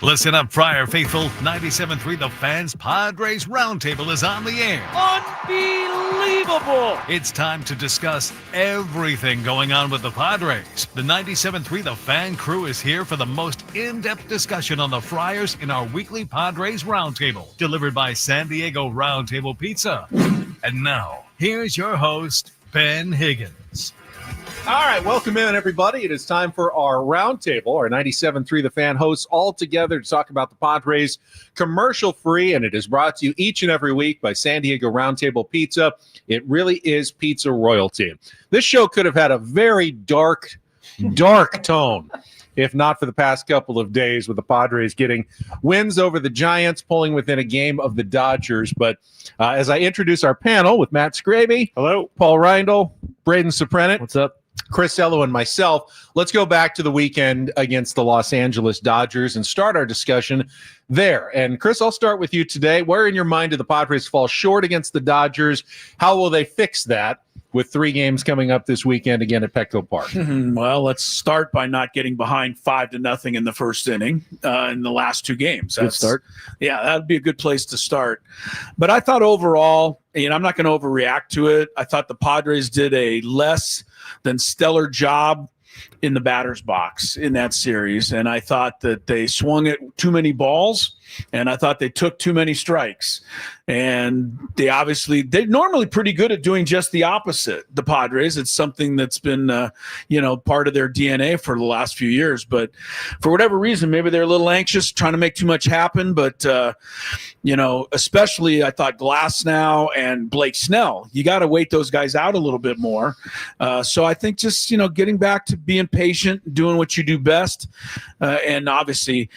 Listen up, Friar Faithful. 97.3 The Fan's Padres Roundtable is on the air. Unbelievable! It's time to discuss everything going on with the Padres. The 97.3 The Fan crew is here for the most in-depth discussion on the Friars in our weekly Padres Roundtable, delivered by San Diego Roundtable Pizza. And now, here's your host, Ben Higgins. All right, welcome in, everybody. It is time for our roundtable. Our 97.3 The Fan hosts all together to talk about the Padres commercial-free, and it is brought to you each and every week by San Diego Roundtable Pizza. It really is pizza royalty. This show could have had a very dark tone if not for the past couple of days with the Padres getting wins over the Giants, pulling within a game of the Dodgers. But as I introduce our panel with Matt Scraby. Hello. Paul Reindl, Braden Soprenet. What's up? Chris Ello and myself. Let's go back to the weekend against the Los Angeles Dodgers and start our discussion there. And Chris, I'll start with you today. Where in your mind do the Padres fall short against the Dodgers? How will they fix that with 3 games coming up this weekend again at Petco Park? Well, let's start by not getting behind 5-0 in the first inning in the last 2 games. Good start. Yeah, that'd be a good place to start. But I thought overall, I'm not going to overreact to it. I thought the Padres did a less than stellar job in the batter's box in that series. And I thought that they swung at too many balls, and I thought they took too many strikes. And they're normally pretty good at doing just the opposite, the Padres. It's something that's been, part of their DNA for the last few years. But for whatever reason, maybe they're a little anxious, trying to make too much happen. But, especially I thought Glasnow and Blake Snell, you got to wait those guys out a little bit more. So I think just, getting back to being patient, doing what you do best. And obviously,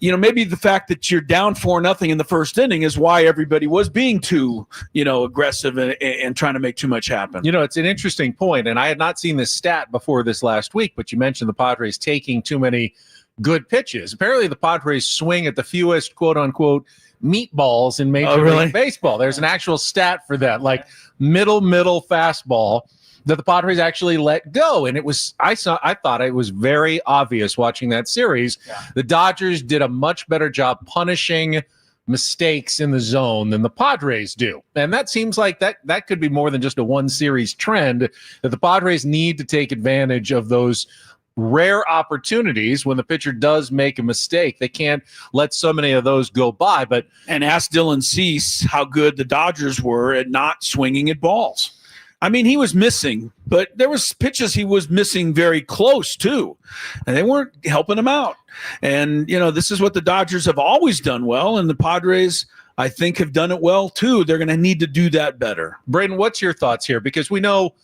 maybe the fact that you're down 4-0 in the first inning is why everybody was being too, aggressive and trying to make too much happen. It's an interesting point, and I had not seen this stat before this last week, but you mentioned the Padres taking too many good pitches. Apparently the Padres swing at the fewest, quote-unquote, meatballs in Major League Baseball. There's an actual stat for that, like middle fastball that the Padres actually let go. And I thought it was very obvious watching that series. Yeah. The Dodgers did a much better job punishing mistakes in the zone than the Padres do. And that seems like that could be more than just a one series trend, that the Padres need to take advantage of those rare opportunities when the pitcher does make a mistake. They can't let so many of those go by. And ask Dylan Cease how good the Dodgers were at not swinging at balls. I mean, he was missing, but there was pitches he was missing very close too, and they weren't helping him out. And, this is what the Dodgers have always done well, and the Padres, I think, have done it well too. They're going to need to do that better. Braden, what's your thoughts here? Because we know,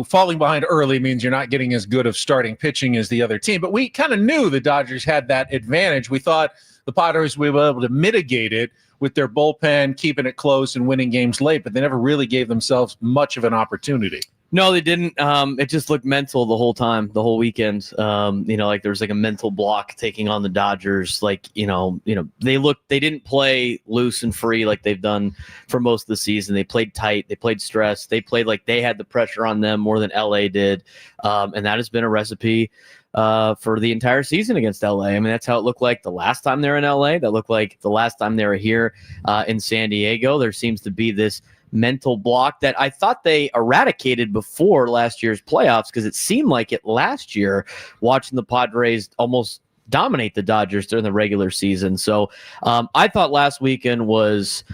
falling behind early means you're not getting as good of starting pitching as the other team, but we kind of knew the Dodgers had that advantage. We thought the Padres would be able to mitigate it with their bullpen, keeping it close and winning games late, but they never really gave themselves much of an opportunity. No, they didn't. It just looked mental the whole time, the whole weekend. Like there was like a mental block taking on the Dodgers. Like, they didn't play loose and free like they've done for most of the season. They played tight. They played stress. They played like they had the pressure on them more than LA did. And that has been a recipe for the entire season against LA. I mean, that's how it looked like the last time they were in LA. That looked like the last time they were here in San Diego. There seems to be this mental block that I thought they eradicated before last year's playoffs, because it seemed like it last year watching the Padres almost dominate the Dodgers during the regular season. So I thought last weekend was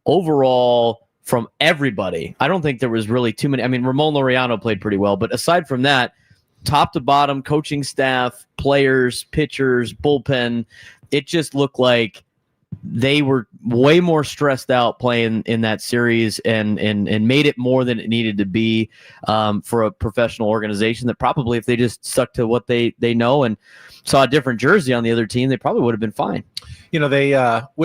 overall from everybody. I don't think there was really too many. I mean, Ramon Laureano played pretty well, but aside from that, top to bottom, coaching staff, players, pitchers, bullpen, it just looked like they were way more stressed out playing in that series and made it more than it needed to be for a professional organization that probably, if they just stuck to what they know and saw a different jersey on the other team, they probably would have been fine. We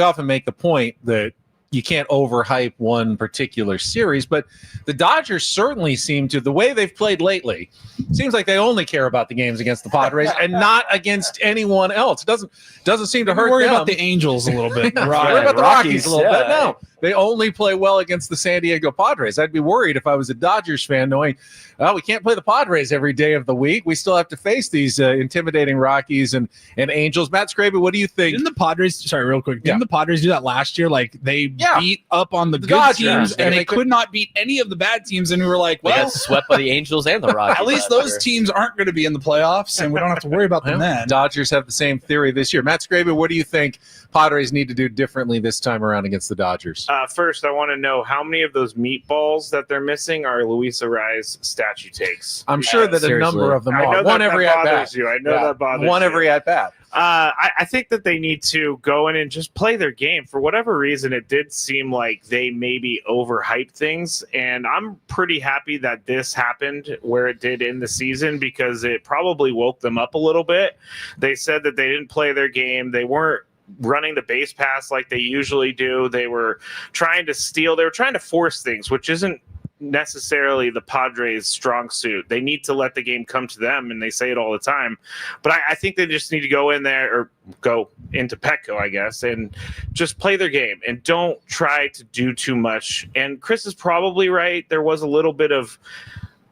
often make the point that you can't overhype one particular series, but the Dodgers certainly seem to, the way they've played lately, seems like they only care about the games against the Padres and not against anyone else. It doesn't seem to hurt them. Worry about the Angels a little bit. Worry about the Rockies a little bit. No, they only play well against the San Diego Padres. I'd be worried if I was a Dodgers fan knowing, oh, we can't play the Padres every day of the week. We still have to face these intimidating Rockies and Angels. Matt Scraby, what do you think? Didn't the Padres, sorry, real quick, didn't the Padres do that last year? Like, they beat up on the good Dodgers, teams, and they could not beat any of the bad teams, and we were like, They well, got swept by the Angels and the Rockies. at least those teams aren't going to be in the playoffs, and we don't have to worry about them then. Dodgers have the same theory this year. Matt Scraby, what do you think Padres need to do differently this time around against the Dodgers? First, I want to know how many of those meatballs that they're missing are Luis Arraez statue takes. I'm sure that a number of them are. One every at bat. I know that bothers One you. every at bat. I think that they need to go in and just play their game. For whatever reason, it did seem like they maybe overhyped things, and I'm pretty happy that this happened where it did in the season because it probably woke them up a little bit. They said that they didn't play their game. They weren't running the base pass like they usually do. They were trying to steal. They were trying to force things, which isn't necessarily the Padres' strong suit. They need to let the game come to them, and they say it all the time. But I think they just need to go in there or go into Petco, I guess, and just play their game and don't try to do too much. And Chris is probably right. There was a little bit of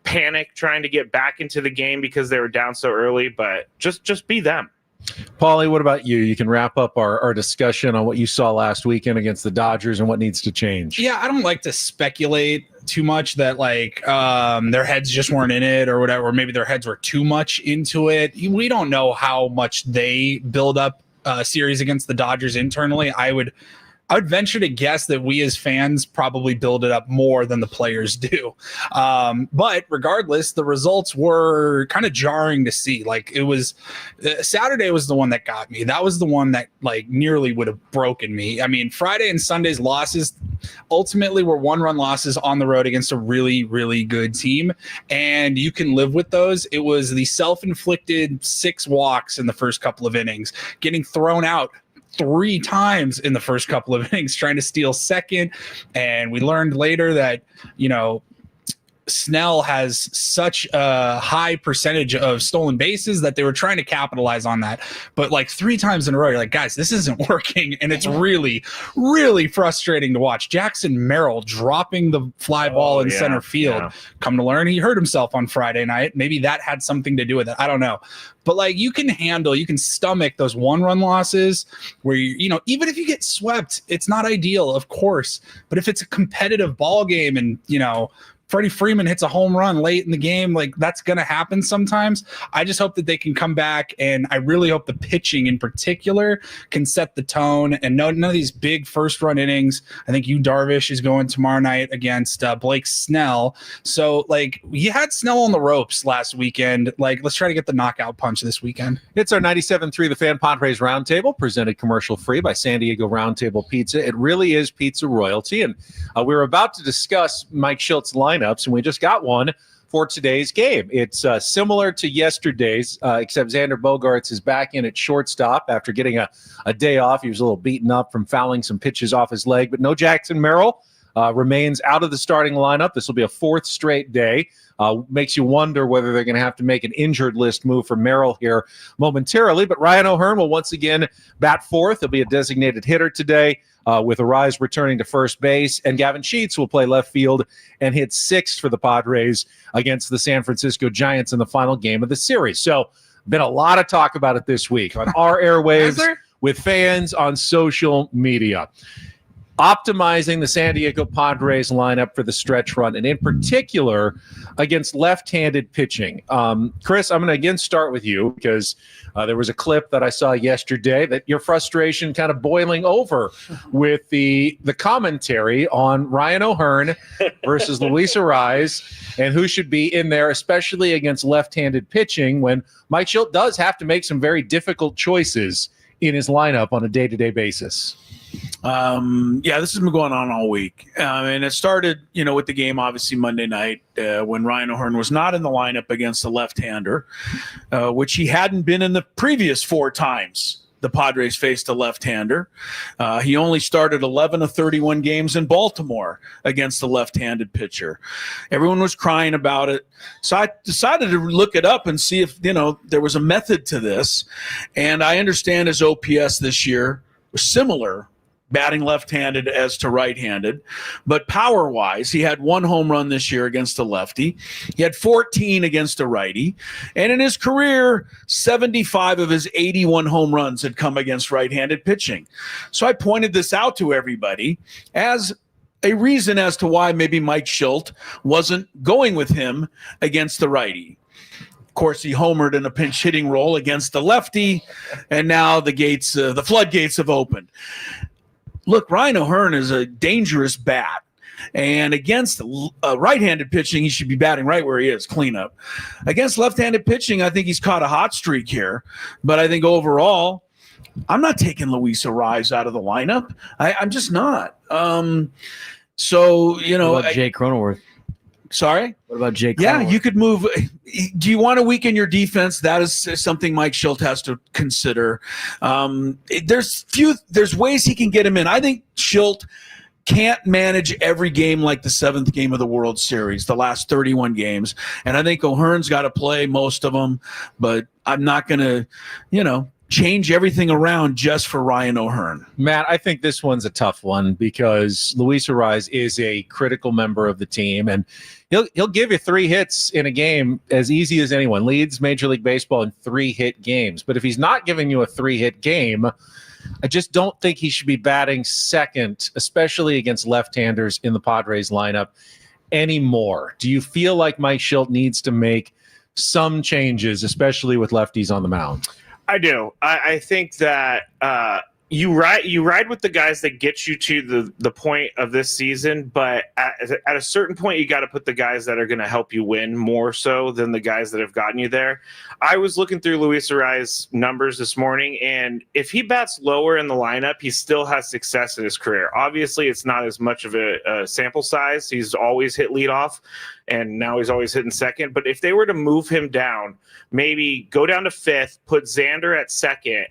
panic trying to get back into the game because they were down so early, but just be them. Paulie, what about you? You can wrap up our discussion on what you saw last weekend against the Dodgers and what needs to change. Yeah, I don't like to speculate too much that like their heads just weren't in it or whatever, or maybe their heads were too much into it. We don't know how much they build up a series against the Dodgers internally. I would venture to guess that we as fans probably build it up more than the players do. But regardless, the results were kind of jarring to see. Like, it was Saturday was the one that got me. That was the one that like nearly would have broken me. I mean, Friday and Sunday's losses ultimately were 1-run losses on the road against a really, really good team. And you can live with those. It was the self-inflicted 6 walks in the first couple of innings, getting thrown out 3 times in the first couple of innings trying to steal second. And we learned later that, Snell has such a high percentage of stolen bases that they were trying to capitalize on that. But like 3 times in a row, you're like, guys, this isn't working. And it's really, really frustrating to watch. Jackson Merrill dropping the fly ball in center field. Yeah. Come to learn, he hurt himself on Friday night. Maybe that had something to do with it. I don't know. But like, you can stomach those 1-run losses where even if you get swept, it's not ideal, of course. But if it's a competitive ball game and, Freddie Freeman hits a home run late in the game, like that's going to happen sometimes. I just hope that they can come back, and I really hope the pitching in particular can set the tone and none of these big first-run innings. I think Darvish is going tomorrow night against Blake Snell. So, like, you had Snell on the ropes last weekend. Like, let's try to get the knockout punch this weekend. It's our 97.3 The Fan Padres Roundtable, presented commercial-free by San Diego Roundtable Pizza. It really is pizza royalty, and we're about to discuss Mike Shilt's lineups, and we just got one for today's game. It's similar to yesterday's, except Xander Bogaerts is back in at shortstop after getting a day off. He was a little beaten up from fouling some pitches off his leg, but no Jackson Merrill. Remains out of the starting lineup. This will be a 4th straight day. Makes you wonder whether they're going to have to make an injured list move for Merrill here momentarily. But Ryan O'Hearn will once again bat 4th. He'll be a designated hitter today, with Arraez returning to first base. And Gavin Sheets will play left field and hit 6th for the Padres against the San Francisco Giants in the final game of the series. So, been a lot of talk about it this week on our airwaves, with fans on social media. Optimizing the San Diego Padres lineup for the stretch run, and in particular against left-handed pitching. Chris, I'm going to again start with you because there was a clip that I saw yesterday that your frustration kind of boiling over with the commentary on Ryan O'Hearn versus Luis Arraez and who should be in there, especially against left-handed pitching, when Mike Schilt does have to make some very difficult choices in his lineup on a day-to-day basis. This has been going on all week. And it started, with the game, obviously, Monday night when Ryan O'Hearn was not in the lineup against a left-hander, which he hadn't been in the previous 4 times the Padres faced a left-hander. He only started 11 of 31 games in Baltimore against a left-handed pitcher. Everyone was crying about it. So I decided to look it up and see if, there was a method to this. And I understand his OPS this year was similar batting left-handed as to right-handed. But power-wise, he had 1 home run this year against a lefty. He had 14 against a righty. And in his career, 75 of his 81 home runs had come against right-handed pitching. So I pointed this out to everybody as a reason as to why maybe Mike Shildt wasn't going with him against the righty. Of course, he homered in a pinch hitting role against the lefty, and now the floodgates have opened. Look, Ryan O'Hearn is a dangerous bat, and against right-handed pitching, he should be batting right where he is, cleanup. Against left-handed pitching, I think he's caught a hot streak here, but I think overall, I'm not taking Luis Arraez out of the lineup. I'm just not. So, you know, what about Jake Cronenworth? Sorry? What about Jake? Yeah, Cronenworth? you could move. Do you want to weaken your defense? That is something Mike Shildt has to consider. There's ways he can get him in. I think Shildt can't manage every game like the 7th game of the World Series, the last 31 games. And I think O'Hearn's got to play most of them, but I'm not going to, change everything around just for Ryan O'Hearn. Matt, I think this one's a tough one because Luis Arraez is a critical member of the team, and he'll give you 3 hits in a game as easy as anyone. Leads Major League Baseball in 3-hit games. But if he's not giving you a 3-hit game, I just don't think he should be batting second, especially against left-handers in the Padres lineup anymore. Do you feel like Mike Shildt needs to make some changes, especially with lefties on the mound? I do. I think that you ride with the guys that get you to the point of this season, but at a certain point, you got to put the guys that are going to help you win more so than the guys that have gotten you there. I was looking through Luis Arraez's numbers this morning, and if he bats lower in the lineup, he still has success in his career. Obviously, it's not as much of a sample size. He's always hit leadoff, and now he's always hitting second. But if they were to move him down, maybe go down to 5th, put Xander at 2nd,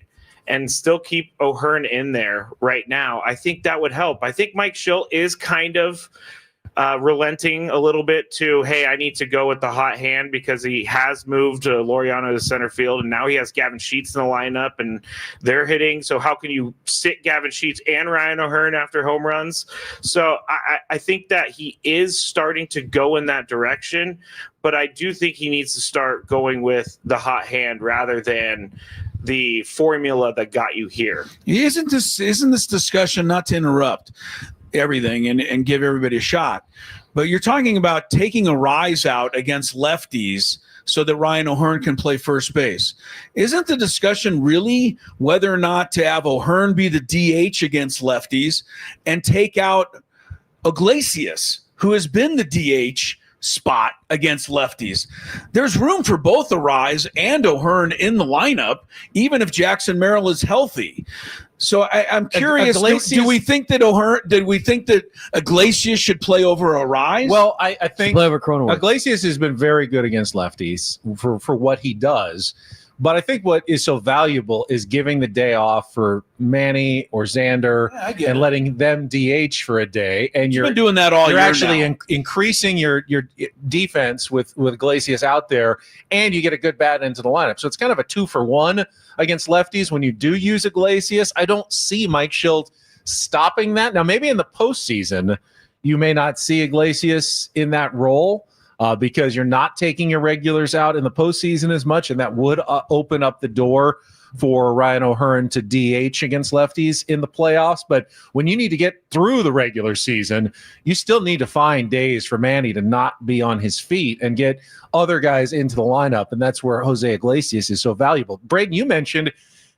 and still keep O'Hearn in there right now, I think that would help. I think Mike Shildt is kind of relenting a little bit to, hey, I need to go with the hot hand because he has moved Laureano to center field, and now he has Gavin Sheets in the lineup, and they're hitting. So how can you sit Gavin Sheets and Ryan O'Hearn after home runs? So I think that he is starting to go in that direction, but I do think he needs to start going with the hot hand rather than the formula that got you here. Isn't this discussion, not to interrupt everything and give everybody a shot, but you're talking about taking Arraez out against lefties so that Ryan O'Hearn can play first base. Isn't the discussion really whether or not to have O'Hearn be the DH against lefties and take out Iglesias, who has been the DH spot against lefties? There's room for both Arraez and O'Hearn in the lineup, even if Jackson Merrill is healthy. So I'm curious, do we think that Iglesias should play over Arraez? Well, I think Play over Cronenworth. Iglesias has been very good against lefties for what he does. But I think what is so valuable is giving the day off for Manny or Xander and letting them DH for a day. And you've been doing that all year. You're actually now. Increasing your defense with Iglesias out there, and you get a good bat into the lineup. So it's kind of a 2-for-1 against lefties when you do use Iglesias. I don't see Mike Shildt stopping that. Now, maybe in the postseason, you may not see Iglesias in that role. Because you're not taking your regulars out in the postseason as much, and that would open up the door for Ryan O'Hearn to DH against lefties in the playoffs. But when you need to get through the regular season, you still need to find days for Manny to not be on his feet and get other guys into the lineup, and that's where Jose Iglesias is so valuable. Braden, you mentioned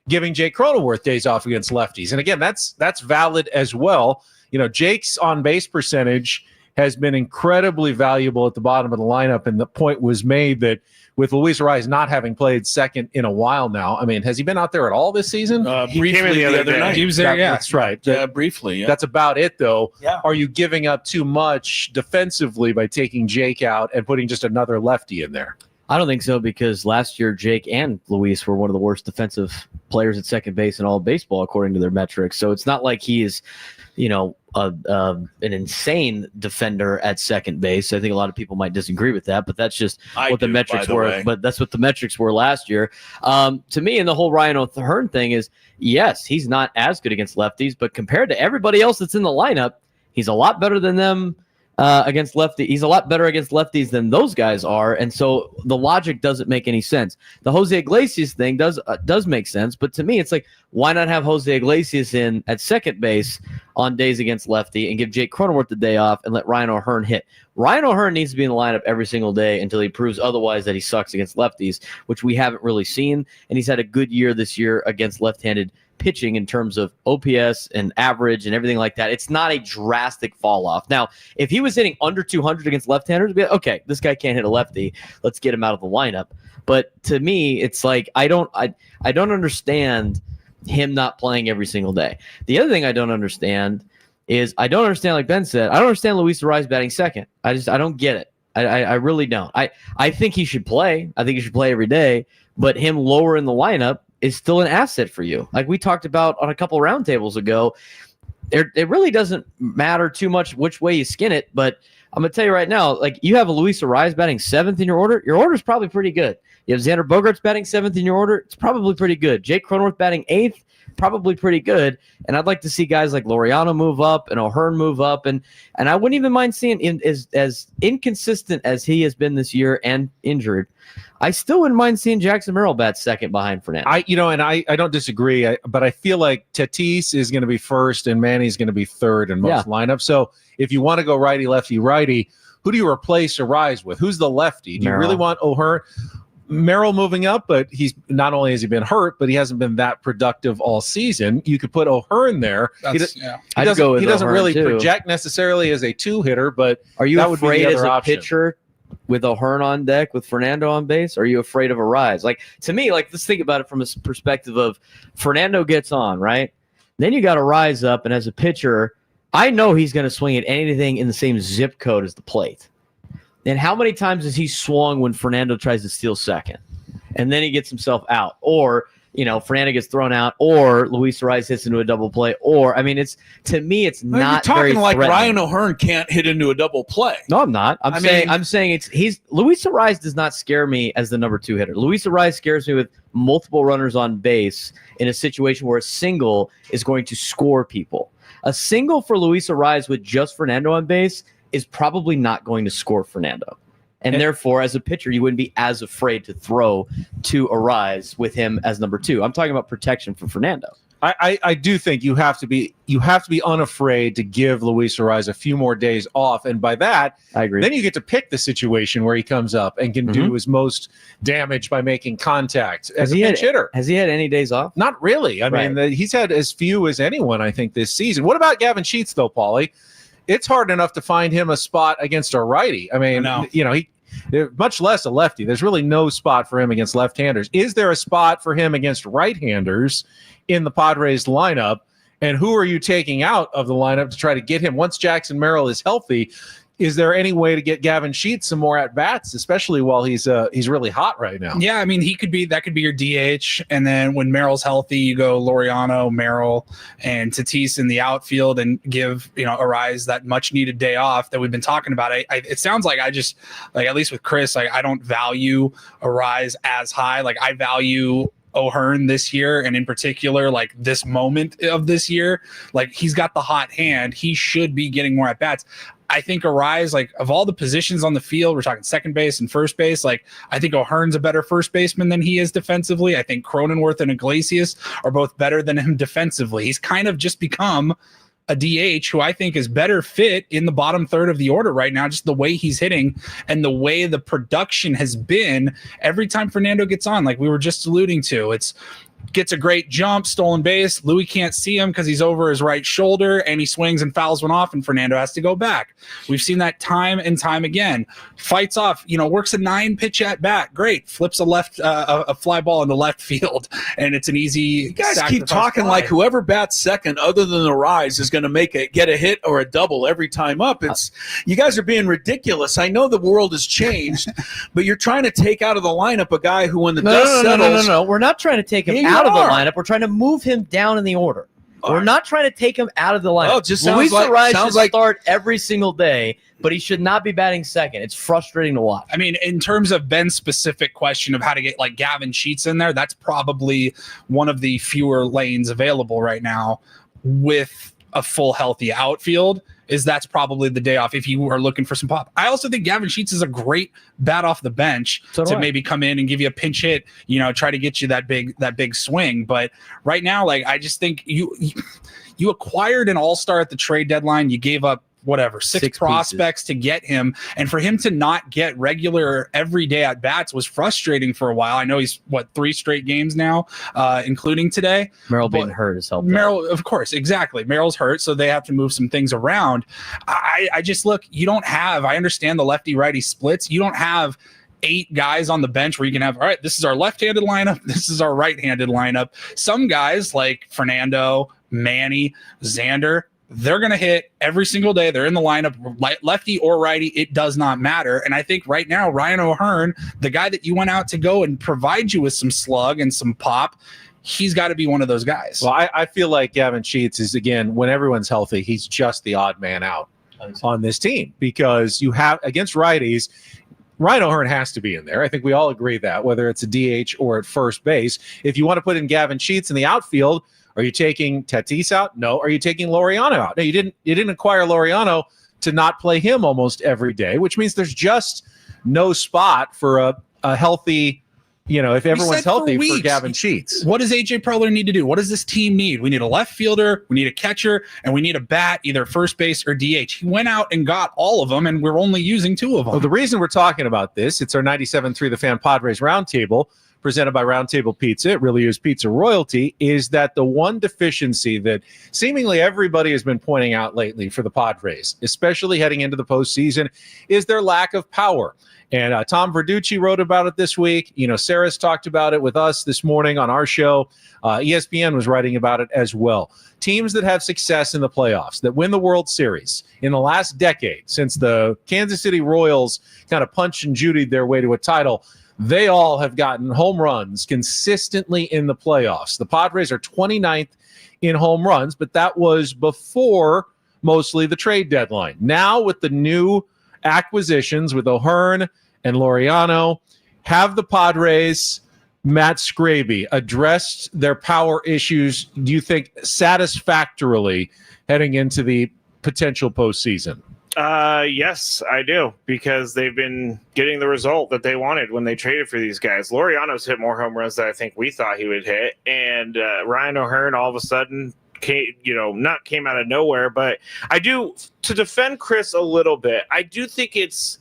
giving Jake Cronenworth days off against lefties, and again, that's valid as well. Jake's on-base percentage has been incredibly valuable at the bottom of the lineup, and the point was made that with Luis Arraez not having played second in a while now, I mean, has he been out there at all this season? Briefly the other night. He was there, yeah. That's right. Yeah, briefly. Yeah. That's about it, though. Yeah. Are you giving up too much defensively by taking Jake out and putting just another lefty in there? I don't think so, because last year Jake and Luis were one of the worst defensive players at second base in all of baseball, according to their metrics. So it's not like he is an insane defender at second base. I think a lot of people might disagree with that, but that's just what the metrics were. But that's what the metrics were last year. To me, and the whole Ryan O'Hearn thing is, yes, he's not as good against lefties, but compared to everybody else that's in the lineup, he's a lot better than them. Against lefty, he's a lot better against lefties than those guys are, and so the logic doesn't make any sense. The Jose Iglesias thing does make sense, but to me, it's like, why not have Jose Iglesias in at second base on days against lefty and give Jake Cronenworth the day off and let Ryan O'Hearn hit? Ryan O'Hearn needs to be in the lineup every single day until he proves otherwise that he sucks against lefties, which we haven't really seen, and he's had a good year this year against left-handed pitching in terms of OPS and average and everything like that. It's not a drastic fall off. Now, if he was hitting under 200 against left-handers, be like, okay, this guy can't hit a lefty. Let's get him out of the lineup. But to me, it's like I don't understand him not playing every single day. The other thing I don't understand is like Ben said, I don't understand Luis Arraez batting second. I don't get it. I really don't. I think he should play. I think he should play every day. But him lower in the lineup is still an asset for you. Like we talked about on a couple of roundtables ago, it really doesn't matter too much which way you skin it, but I'm going to tell you right now, like you have a Luis Arraez batting seventh in your order is probably pretty good. You have Xander Bogaerts batting seventh in your order, it's probably pretty good. Jake Cronenworth batting eighth, probably pretty good. And I'd like to see guys like Laureano move up and O'Hearn move up. And I wouldn't even mind seeing as inconsistent as he has been this year and injured, I still wouldn't mind seeing Jackson Merrill bat second behind Fernando. I don't disagree, but I feel like Tatis is going to be first and Manny's going to be third in most lineups. So if you want to go righty, lefty, righty, who do you replace Arraez with? Who's the lefty? Do you really want O'Hearn? Merrill moving up, but he's not only has he been hurt, but he hasn't been that productive all season. You could put O'Hearn there. He doesn't really project necessarily as a two hitter, but are you that would afraid be the as other a option. pitcher with O'Hearn on deck with Fernando on base? Or are you afraid of Arraez? Like to me, like let's think about it from a perspective of Fernando gets on, right? Then you got to rise up, and as a pitcher, I know he's going to swing at anything in the same zip code as the plate. And how many times has he swung when Fernando tries to steal second? And then he gets himself out. Or, Fernando gets thrown out. Or Luis Arraez hits into a double play. Or, I mean, it's not very talking like threatening. Ryan O'Hearn can't hit into a double play. No, I'm not. I'm saying Luis Arraez does not scare me as the number two hitter. Luis Arraez scares me with multiple runners on base in a situation where a single is going to score people. A single for Luis Arraez with just Fernando on base is probably not going to score Fernando. And therefore, as a pitcher, you wouldn't be as afraid to throw to Arraez with him as number two. I'm talking about protection for Fernando. I do think you have to be unafraid to give Luis Arraez a few more days off, and by that, I agree. Then you get to pick the situation where he comes up and can do his most damage by making contact as a pinch hitter. Has he had any days off? Not really. I mean, he's had as few as anyone, I think, this season. What about Gavin Sheets, though, Paulie? It's hard enough to find him a spot against a righty. I mean, he much less a lefty. There's really no spot for him against left-handers. Is there a spot for him against right-handers in the Padres lineup? And who are you taking out of the lineup to try to get him? Once Jackson Merrill is healthy, is there any way to get Gavin Sheets some more at-bats, especially while he's really hot right now? Yeah, I mean, that could be your DH, and then when Merrill's healthy, you go Laureano, Merrill, and Tatis in the outfield, and give Arraez that much-needed day off that we've been talking about. It sounds like at least with Chris, I don't value Arraez as high. Like I value O'Hearn this year, and in particular, like this moment of this year, like he's got the hot hand. He should be getting more at bats. I think Arraez, like of all the positions on the field, we're talking second base and first base. Like I think O'Hearn's a better first baseman than he is defensively. I think Cronenworth and Iglesias are both better than him defensively. He's kind of just become a DH who I think is better fit in the bottom third of the order right now, just the way he's hitting and the way the production has been every time Fernando gets on, like we were just alluding to. Gets a great jump, stolen base. Louis can't see him because he's over his right shoulder, and he swings and fouls one off, and Fernando has to go back. We've seen that time and time again. Fights off, works a 9-pitch at bat. Great. Flips a fly ball into left field, and it's an easy. You guys keep talking like whoever bats second other than Arraez is going to get a hit or a double every time up. You guys are being ridiculous. I know the world has changed, but you're trying to take out of the lineup a guy who, when the dust settles. No. We're not trying to take him out of the lineup. We're trying to move him down in the order. We're not trying to take him out of the lineup. Oh, it just sounds Luis like- Arraez sounds should like- start every single day, but he should not be batting second. It's frustrating to watch. I mean, in terms of Ben's specific question of how to get like Gavin Sheets in there, that's probably one of the fewer lanes available right now with a full healthy outfield. That's probably the day off if you are looking for some pop. I also think Gavin Sheets is a great bat off the bench to maybe come in and give you a pinch hit, try to get you that big swing. But right now, like, I just think you acquired an all-star at the trade deadline. You gave up six prospects to get him, and for him to not get regular everyday at bats was frustrating for a while. I know he's 3 straight games now, including today. Merrill being hurt has helped. Merrill, of course, exactly. Merrill's hurt, so they have to move some things around. I just look. You don't have. I understand the lefty righty splits. You don't have 8 guys on the bench where you can have, all right, this is our left-handed lineup, this is our right-handed lineup. Some guys like Fernando, Manny, Xander, they're going to hit every single day. They're in the lineup, lefty or righty. It does not matter. And I think right now, Ryan O'Hearn, the guy that you went out to go and provide you with some slug and some pop, he's got to be one of those guys. Well, I feel like Gavin Sheets is, again, when everyone's healthy, he's just the odd man out on this team, because you have against righties, Ryan O'Hearn has to be in there. I think we all agree that, whether it's a DH or at first base. If you want to put in Gavin Sheets in the outfield, are you taking Tatis out? No. Are you taking Laureano out? No, you didn't acquire Laureano to not play him almost every day, which means there's just no spot for a healthy, if everyone's healthy, for Gavin Sheets. What does AJ Preller need to do? What does this team need? We need a left fielder, we need a catcher, and we need a bat, either first base or DH. He went out and got all of them, and we're only using 2 of them. Well, the reason we're talking about this, it's our 97.3 The Fan Padres Roundtable, presented by Roundtable Pizza. It really is pizza royalty. Is that the one deficiency that seemingly everybody has been pointing out lately for the Padres, especially heading into the postseason, is their lack of power. And Tom Verducci wrote about it this week. Sarah's talked about it with us this morning on our show. ESPN was writing about it as well. Teams that have success in the playoffs, that win the World Series in the last decade, since the Kansas City Royals kind of punched and judied their way to a title, they all have gotten home runs consistently in the playoffs. The Padres are 29th in home runs, but that was before mostly the trade deadline. Now, with the new acquisitions with O'Hearn and Laureano, have the Padres, Matt Scraby, addressed their power issues, do you think, satisfactorily heading into the potential postseason? Yes, I do, because they've been getting the result that they wanted when they traded for these guys. Laureano's hit more home runs than I think we thought he would hit, and Ryan O'Hearn all of a sudden came out of nowhere. But I do, to defend Chris a little bit, I do think it's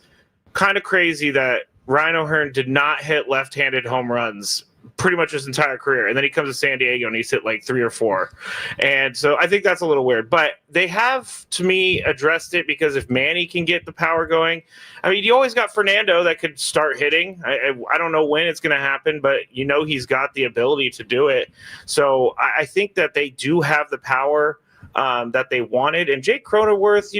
kind of crazy that Ryan O'Hearn did not hit left-handed home runs pretty much his entire career, and then he comes to San Diego and he's hit like 3 or 4, and so I think that's a little weird. But they have, to me, addressed it, because if Manny can get the power going, I mean, you always got Fernando that could start hitting. I don't know when it's going to happen, but he's got the ability to do it. So I think that they do have the power that they wanted. And Jake Cronenworth,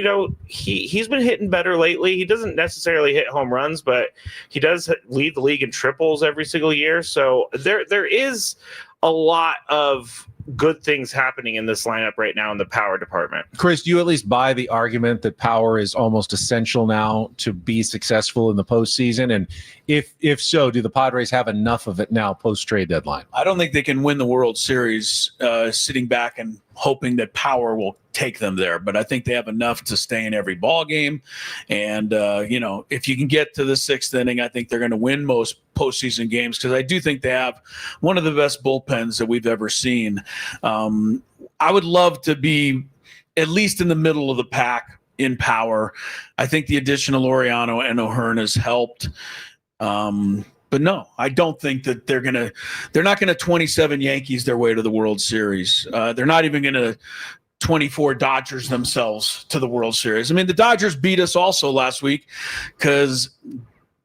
he's been hitting better lately. He doesn't necessarily hit home runs, but he does lead the league in triples every single year. So there is a lot of good things happening in this lineup right now in the power department. Chris, do you at least buy the argument that power is almost essential now to be successful in the postseason? And if so, do the Padres have enough of it now post-trade deadline? I don't think they can win the World Series sitting back and hoping that power will take them there, but I think they have enough to stay in every ball game. And if you can get to the 6th inning, I think they're going to win most postseason games, because I do think they have one of the best bullpens that we've ever seen. I would love to be at least in the middle of the pack in power. I think the addition of Laureano and O'Hearn has helped. But no, I don't think that they're not going to 27 Yankees their way to the World Series. They're not even going to 24 Dodgers themselves to the World Series. I mean, the Dodgers beat us also last week because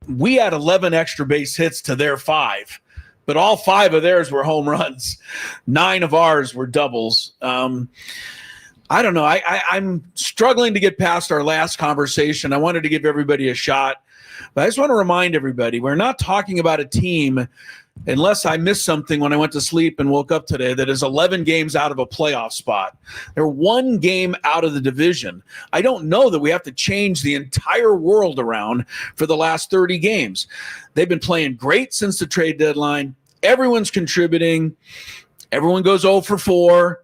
we had 11 extra base hits to their 5, but all 5 of theirs were home runs. 9 of ours were doubles. I don't know. I'm struggling to get past our last conversation. I wanted to give everybody a shot, but I just want to remind everybody, we're not talking about a team, unless I missed something when I went to sleep and woke up today, that is 11 games out of a playoff spot. They're one game out of the division. I don't know that we have to change the entire world around for the last 30 games. They've been playing great since the trade deadline. Everyone's contributing. Everyone goes 0 for 4.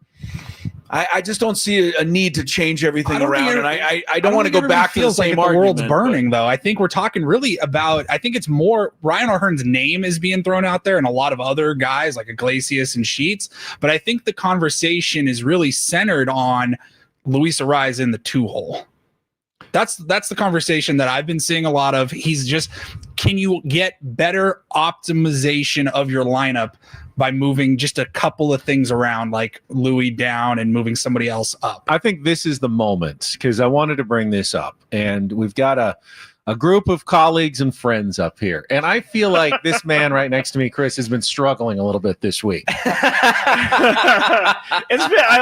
I just don't see a need to change everything around, and I don't want to go back to the same like argument. The world's burning, though. I think we're talking really about. I think it's more Ryan O'Hearn's name is being thrown out there, and a lot of other guys like Iglesias and Sheets. But I think the conversation is really centered on Luis Arraez in the 2-hole. That's the conversation that I've been seeing a lot of. He's just, can you get better optimization of your lineup by moving just a couple of things around, like Louis down and moving somebody else up? I think this is the moment, because I wanted to bring this up, and we've got a group of colleagues and friends up here, and I feel like this man right next to me, Chris, has been struggling a little bit this week.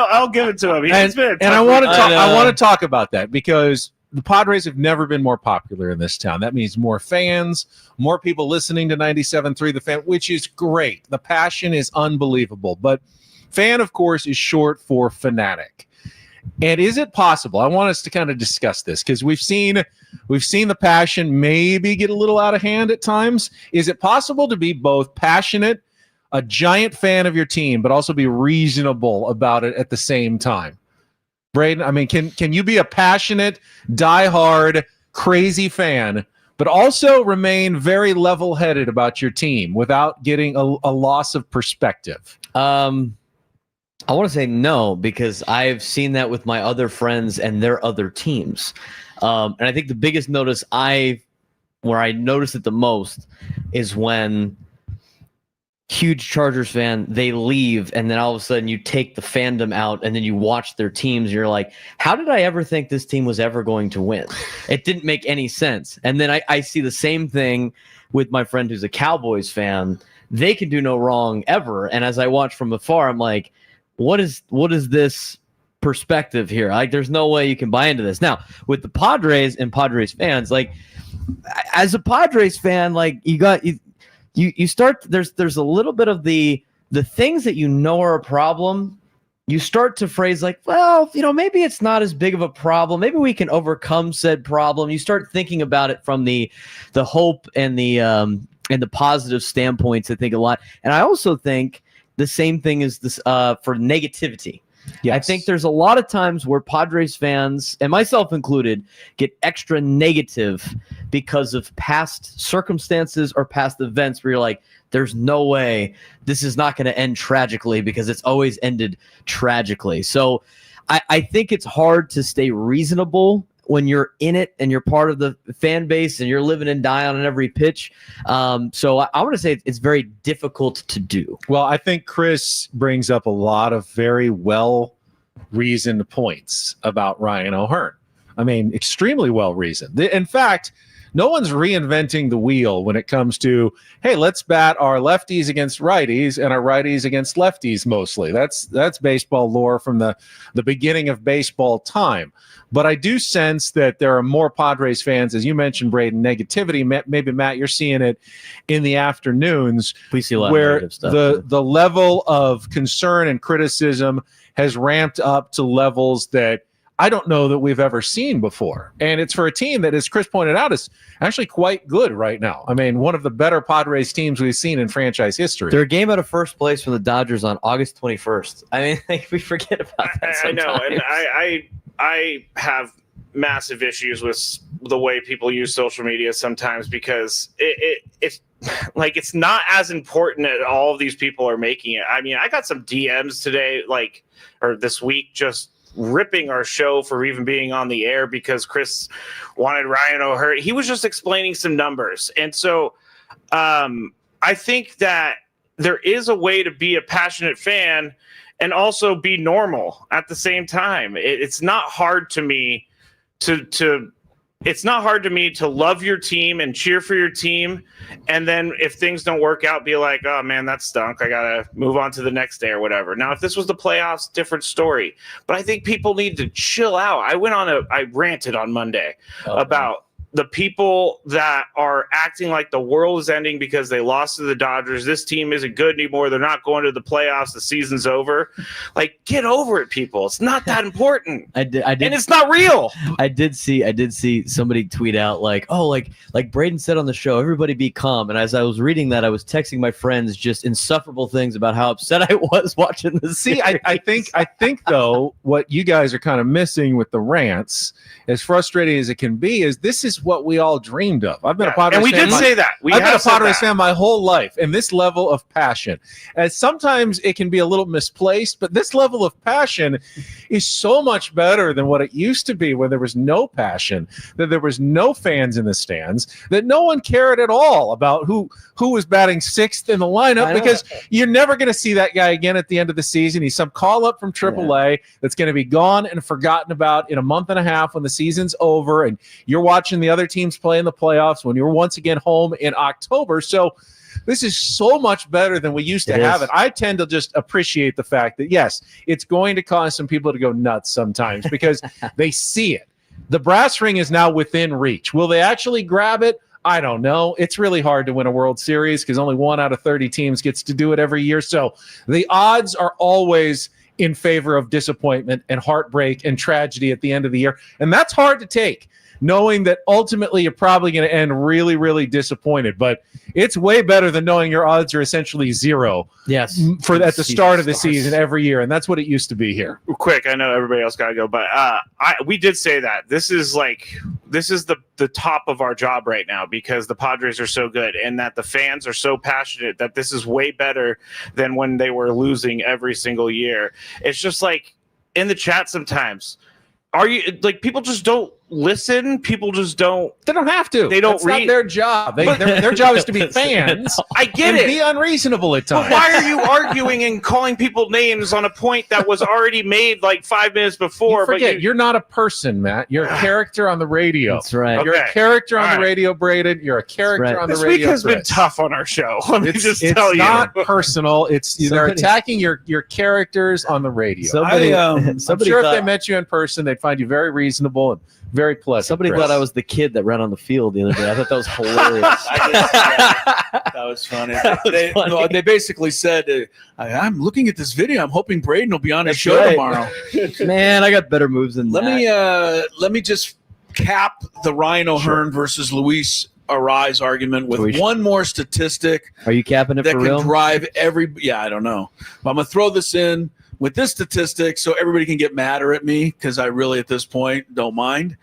I'll give it to him. It's been a tough I week. want to talk about that, because the Padres have never been more popular in this town. That means more fans, more people listening to 97.3 The Fan, which is great. The passion is unbelievable. But fan, of course, is short for fanatic. And is it possible? I want us to kind of discuss this, because we've seen the passion maybe get a little out of hand at times. Is it possible to be both passionate, a giant fan of your team, but also be reasonable about it at the same time? Braden, I mean, can you be a passionate, diehard, crazy fan, but also remain very level-headed about your team without getting a loss of perspective? I want to say no, because I've seen that with my other friends and their other teams. And I think the biggest notice where I notice it the most is when huge Chargers fan, they leave, and then all of a sudden you take the fandom out, and then you watch their teams, and you're like, how did I ever think this team was ever going to win? It didn't make any sense. And then I see the same thing with my friend who's a Cowboys fan. They can do no wrong ever. And as I watch from afar, I'm like, what is this perspective here? Like, there's no way you can buy into this. Now, with the Padres and Padres fans, like, as a Padres fan, like, you start, there's a little bit of the things that you know are a problem. You start to phrase like, well, maybe it's not as big of a problem. Maybe we can overcome said problem. You start thinking about it from the hope and the positive standpoints, I think, a lot. And I also think the same thing is this for negativity. Yes. I think there's a lot of times where Padres fans, and myself included, get extra negative because of past circumstances or past events where you're like, there's no way this is not going to end tragically, because it's always ended tragically. So I think it's hard to stay reasonable when you're in it and you're part of the fan base and you're living and dying on every pitch. So I want to say it's very difficult to do. Well, I think Chris brings up a lot of very well-reasoned points about Ryan O'Hearn. I mean, extremely well-reasoned. In fact, no one's reinventing the wheel when it comes to, hey, let's bat our lefties against righties and our righties against lefties mostly. That's baseball lore from the beginning of baseball time. But I do sense that there are more Padres fans, as you mentioned, Braden, negativity. Maybe, Matt, you're seeing it in the afternoons. We see a lot where of negative stuff. The level of concern and criticism has ramped up to levels that I don't know that we've ever seen before. And it's for a team that, as Chris pointed out, is actually quite good right now. I mean, one of the better Padres teams we've seen in franchise history. They're a game out of first place from the Dodgers on August 21st. I mean, like, we forget about that sometimes. I know, and I have massive issues with the way people use social media sometimes, because it's like, it's not as important as all of these people are making it. I mean, I got some DMs today, or this week, just ripping our show for even being on the air because Chris wanted Ryan O'Hearn. He was just explaining some numbers. And so I think that there is a way to be a passionate fan and also be normal at the same time. It's not hard to me to it's not hard to me to love your team and cheer for your team. And then if things don't work out, be like, oh man, that stunk. I got to move on to the next day or whatever. Now, if this was the playoffs, different story. But I think people need to chill out. I ranted on Monday about the people that are acting like the world is ending because they lost to the Dodgers. This team isn't good anymore. They're not going to the playoffs. The season's over. Like, get over it, people. It's not that important. I did, and it's not real. I did see somebody tweet out like Braden said on the show, everybody be calm. And as I was reading that, I was texting my friends just insufferable things about how upset I was watching this. See, I think though, what you guys are kind of missing with the rants, as frustrating as it can be, is this is what we all dreamed of. I've been a Padres fan. And we did say that. I've been a Padres fan my whole life, and this level of passion. And sometimes it can be a little misplaced, but this level of passion is so much better than what it used to be, where there was no passion, that there was no fans in the stands, that no one cared at all about who was batting sixth in the lineup, because you're never going to see that guy again at the end of the season. He's some call up from AAA that's going to be gone and forgotten about in a month and a half when the season's over, and you're watching the other teams play in the playoffs when you're once again home in October. So this is so much better than we used to have it. I tend to just appreciate the fact that, yes, it's going to cause some people to go nuts sometimes because they see it. The brass ring is now within reach. Will they actually grab it? I don't know. It's really hard to win a World Series because only 1 out of 30 teams gets to do it every year. So the odds are always in favor of disappointment and heartbreak and tragedy at the end of the year. And that's hard to take, knowing that ultimately you're probably going to end really, really disappointed. But it's way better than knowing your odds are essentially zero. Yes. At the start of the season every year. And that's what it used to be here. Quick, I know everybody else got to go, but we did say that. This is the top of our job right now because the Padres are so good and that the fans are so passionate that this is way better than when they were losing every single year. It's just like in the chat sometimes, people just don't listen. People just don't. They don't have to. They don't That's read. Not their job. Their job is to be fans. I get it. Be unreasonable at times. But why are you arguing and calling people names on a point that was already made like 5 minutes before? You forget, you're not a person, Matt. You're a character on the radio. That's right. You're a character on the radio, Braden. You're a character on the radio. This week has been tough on our show. Let me just tell you. It's not personal. They're attacking your characters on the radio. I'm sure if they met you in person, they'd find you very reasonable and very pleasant. Somebody thought I was the kid that ran on the field the other day. I thought that was hilarious. That was funny. They basically said, I'm looking at this video. I'm hoping Braden will be on his show tomorrow. Man, I got better moves than that. Let me just cap the Ryan O'Hearn versus Luis Arraez argument with one more statistic. Are you capping it that for can real? drive I don't know. But I'm going to throw this in with this statistic so everybody can get madder at me because I really, at this point, don't mind.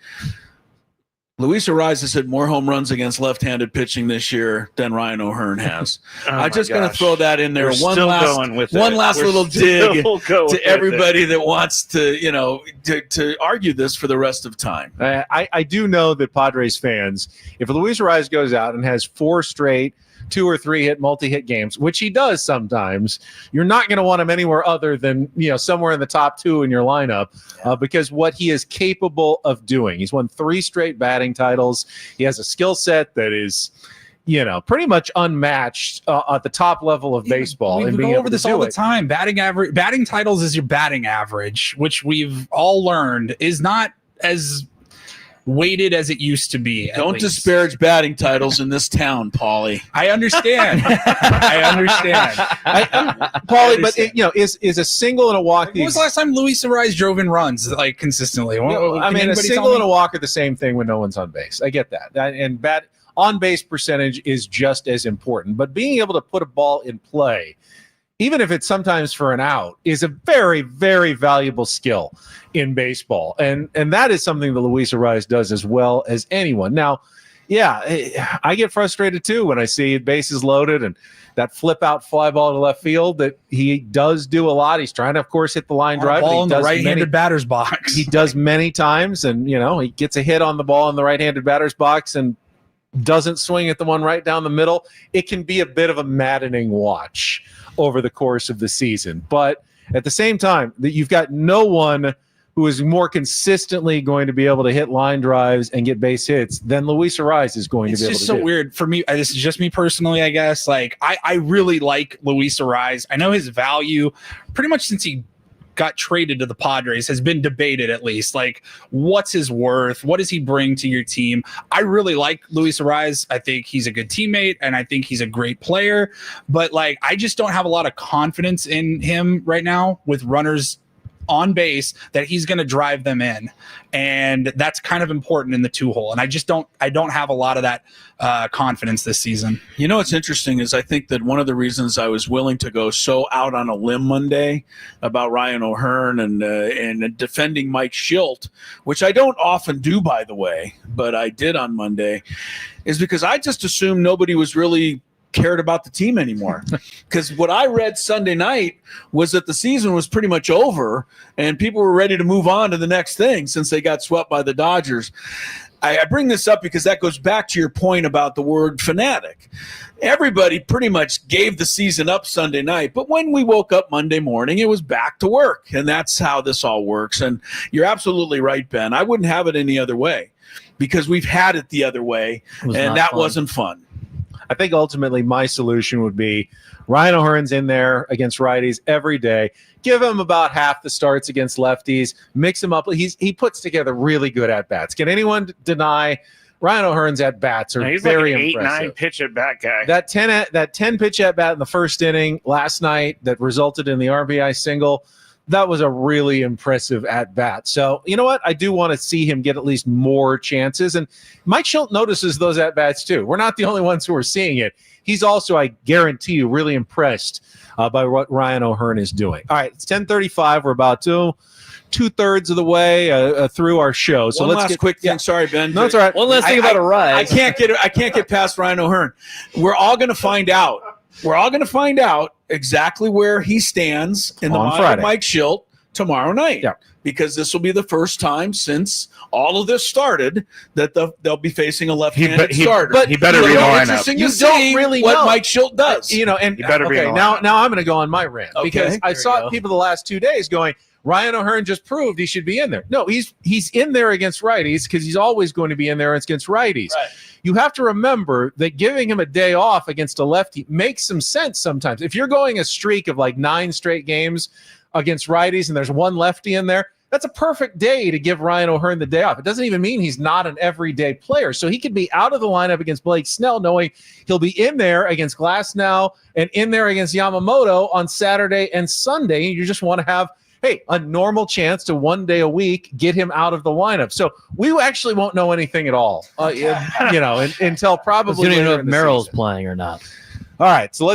Luis Arraez has hit more home runs against left-handed pitching this year than Ryan O'Hearn has. I'm just going to throw that in there. One last little dig to everybody that wants to, to argue this for the rest of time. I do know that Padres fans, if Luis Arraez goes out and has 4 straight 2 or 3 multi-hit games, which he does sometimes, you're not going to want him anywhere other than somewhere in the top 2 in your lineup because what he is capable of doing. He's won 3 straight batting titles. He has a skill set that is pretty much unmatched at the top level of baseball. We go over this all the time. Batting titles is your batting average, which we've all learned is not as weighted as it used to be. Don't disparage batting titles in this town, Paulie. I understand. Paulie, but is a single and a walk. When was the last time Luis Arraez drove in runs consistently? A single and a walk are the same thing when no one's on base. I get that, and on-base percentage is just as important. But being able to put a ball in play, even if it's sometimes for an out, is a very, very valuable skill in baseball. And that is something that Luis Arraez does as well as anyone. Now, I get frustrated too when I see bases loaded and that flip out fly ball to left field that he does do a lot. He's trying to, of course, hit the line drive. Ball in the right-handed batter's box. He does many times, and he gets a hit on the ball in the right-handed batter's box and doesn't swing at the one right down the middle. It can be a bit of a maddening watch over the course of the season. But at the same time, that you've got no one who is more consistently going to be able to hit line drives and get base hits than Luis Arraez is going to be able to do. It's just so weird for me. This is just me personally, I guess. Like, I really like Luis Arraez. I know his value pretty much since he got traded to the Padres has been debated, at least. Like, what's his worth? What does he bring to your team? I really like Luis Arraez. I think he's a good teammate, and I think he's a great player. But, like, I just don't have a lot of confidence in him right now with runners on base that he's going to drive them in, and that's kind of important in the 2-hole. And I don't have a lot of that confidence this season. You know what's interesting is I think that one of the reasons I was willing to go so out on a limb Monday about Ryan O'Hearn and defending Mike Schilt, which I don't often do, by the way, but I did on Monday, is because I just assumed nobody was really cared about the team anymore. Because what I read Sunday night was that the season was pretty much over and people were ready to move on to the next thing since they got swept by the Dodgers. I bring this up because that goes back to your point about the word fanatic. Everybody pretty much gave the season up Sunday night, but when we woke up Monday morning, it was back to work, and that's how this all works. And you're absolutely right, Ben. I wouldn't have it any other way because we've had it the other way, and that wasn't fun. I think ultimately my solution would be Ryan O'Hearn's in there against righties every day. Give him about half the starts against lefties. Mix him up. He puts together really good at-bats. Can anyone deny Ryan O'Hearn's at-bats are He's very like an impressive. 8-9 pitch at-bat guy. That 10 pitch at-bat in the first inning last night that resulted in the RBI single, that was a really impressive at-bat. So, you know what? I do want to see him get at least more chances. And Mike Schilt notices those at-bats too. We're not the only ones who are seeing it. He's also, I guarantee you, really impressed by what Ryan O'Hearn is doing. All right, it's 10:35. We're about two-thirds of the way through our show. So One let's last get quick thing. Sorry, Ben. No, it's all right. One last thing about Arraez. I can't get past Ryan O'Hearn. We're all going to find out. We're all going to find out exactly where he stands in the On mind Friday. of Mike Schilt tomorrow night. Yeah. Because this will be the first time since all of this started that they'll be facing a left-handed starter. But he better It'll be in the lineup. interesting You to don't see really what know. Mike Schilt does. And You better be in okay, the now lineup. I'm going to go on my rant because I saw people the last 2 days going, Ryan O'Hearn just proved he should be in there. No, he's in there against righties because he's always going to be in there against righties. Right. You have to remember that giving him a day off against a lefty makes some sense sometimes. If you're going a streak of like 9 straight games against righties and there's one lefty in there, that's a perfect day to give Ryan O'Hearn the day off. It doesn't even mean he's not an everyday player. So he could be out of the lineup against Blake Snell knowing he'll be in there against Glasnow and in there against Yamamoto on Saturday and Sunday. You just want to have a normal chance to 1 day a week get him out of the lineup. So we actually won't know anything at all, until probably We don't even know later if in the Merrill's season. playing or not. All right, so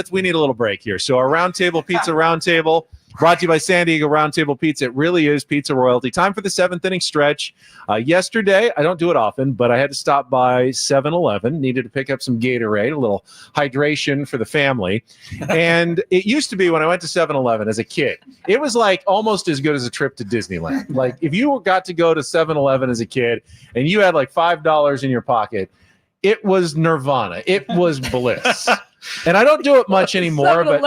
we need a little break here. So our Roundtable Pizza Roundtable, brought to you by San Diego Roundtable Pizza. It really is pizza royalty. Time for the 7th inning stretch. Yesterday, I don't do it often, but I had to stop by 7-Eleven. Needed to pick up some Gatorade, a little hydration for the family. And it used to be when I went to 7-Eleven as a kid, it was like almost as good as a trip to Disneyland. Like if you got to go to 7-Eleven as a kid and you had like $5 in your pocket, it was nirvana. It was bliss. And I don't do it much anymore, but